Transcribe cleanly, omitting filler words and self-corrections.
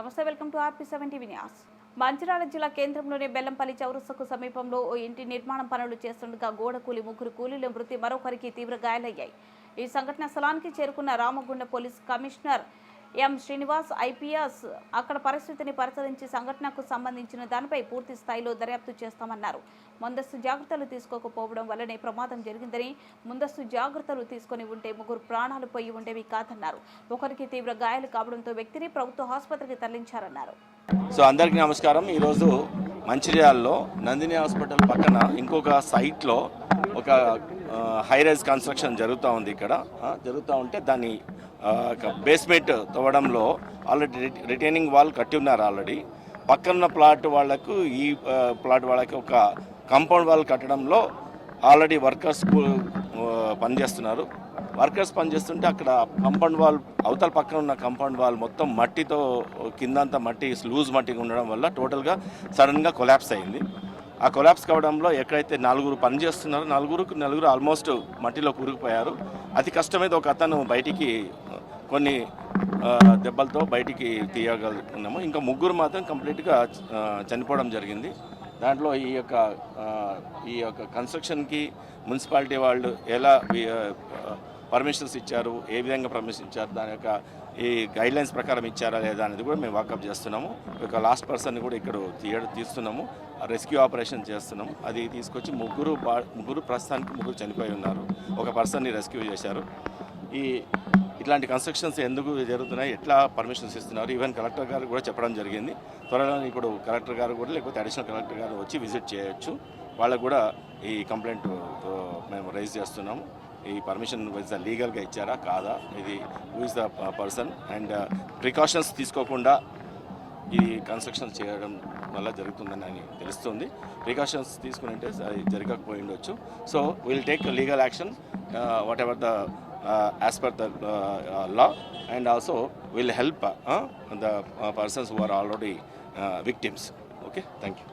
నమస్తే, welcome to RP7 TV news. Mancherial జిల్లా కేంద్రంలోని బెల్లంపల్లి చౌరస్తకు సమీపంలో ఓ ఇంటి నిర్మాణం పనులు చేస్తుండగా గోడ కూలి ముగ్గురు కూలీల మృతి, మరొకరికి తీవ్ర గాయాలయ్యాయి. ఈ సంఘటన స్థలానికి చేరుకున్న Ramagunda police commissioner M Srinivas IPS అక్కడ పరిస్థితిని పరిశీలించి సంఘటనకు సంబంధించిన దానిపై పూర్తి స్థాయిలో దర్యాప్తు చేస్తామన్నారు. ముందస్తు జాగ్రత్తలు తీసుకోకపోవడం వల్లనే ప్రమాదం జరిగిందని, ముందస్తు జాగ్రత్తలు తీసుకుని ఉంటే ముగ్గురు ప్రాణాలు పోయి ఉండేవి కాదన్నారు. ఒకరికి తీవ్ర గాయాలు కావడంతో వ్యక్తిని ప్రభుత్వ ఆసుపత్రికి తరలించారన్నారు. సో అందరికీ నమస్కారం. ఈరోజు మంచిర్యాలలో నందిని హాస్పిటల్ పక్కన ఇంకొక సైట్లో ఒక హై రైజ్ కన్స్ట్రక్షన్ జరుగుతూ ఉంది. ఇక్కడ జరుగుతూ ఉంటే దాన్ని బేస్మెంట్ తవ్వడంలో ఆల్రెడీ రిటైనింగ్ వాల్ కట్టి ఉన్నారు. ఆల్రెడీ పక్కన ప్లాట్ వాళ్లకు ఈ ప్లాట్ వాళ్ళకి ఒక కాంపౌండ్ వాల్ కట్టడంలో ఆల్రెడీ వర్కర్స్ పనిచేస్తున్నారు. వర్కర్స్ పనిచేస్తుంటే అక్కడ కాంపౌండ్ వాల్ అవతల పక్కన ఉన్న కాంపౌండ్ వాల్ మొత్తం మట్టితో కిందంతా మట్టి లూజ్ మట్టిగా ఉండడం వల్ల టోటల్గా సడన్గా కొలాప్స్ అయింది. ఆ కొలాప్స్ కావడంలో ఎక్కడైతే నలుగురు పనిచేస్తున్నారో నలుగురు ఆల్మోస్ట్ మట్టిలో కూరుకుపోయారు. అతి కష్టమైతే ఒక అతను బయటికి కొన్ని దెబ్బలతో బయటికి తీయగలుగుతున్నాము. ఇంకా ముగ్గురు మాత్రం కంప్లీట్గా చనిపోవడం జరిగింది. దాంట్లో ఈ యొక్క కన్స్ట్రక్షన్కి మున్సిపాలిటీ వాళ్ళు ఎలా పర్మిషన్స్ ఇచ్చారు, ఏ విధంగా పర్మిషన్ ఇచ్చారు, దాని యొక్క ఈ గైడ్లైన్స్ ప్రకారం ఇచ్చారా లేదా అనేది కూడా మేము వాకప్ చేస్తున్నాము. ఒక లాస్ట్ పర్సన్ని కూడా ఇక్కడ తీస్తున్నాము, రెస్క్యూ ఆపరేషన్ చేస్తున్నాము. అది తీసుకొచ్చి ముగ్గురు ప్రస్తుతానికి ముగ్గురు చనిపోయి ఉన్నారు. ఒక పర్సన్ని రెస్క్యూ చేశారు. ఇట్లాంటి కన్స్ట్రక్షన్స్ ఎందుకు జరుగుతున్నాయి, ఎట్లా పర్మిషన్స్ ఇస్తున్నారు, ఈవెన్ కలెక్టర్ గారు కూడా చెప్పడం జరిగింది. త్వరలో ఇప్పుడు కలెక్టర్ గారు కూడా లేకపోతే అడిషనల్ కలెక్టర్ గారు వచ్చి విజిట్ చేయొచ్చు. వాళ్ళకు కూడా ఈ కంప్లైంట్ మేము రైజ్ చేస్తున్నాము. ఈ పర్మిషన్ లీగల్గా ఇచ్చారా కాదా, ఇది who is the person, and precautions తీసుకోకుండా ఈ కన్స్ట్రక్షన్ చేయడం వల్ల జరుగుతుందని తెలుస్తుంది. ప్రికాషన్స్ తీసుకుని అంటే జరగకపోయి ఉండొచ్చు. So will take legal action what ever the as per the law, and also will help the persons who are already victims. Okay, thank you.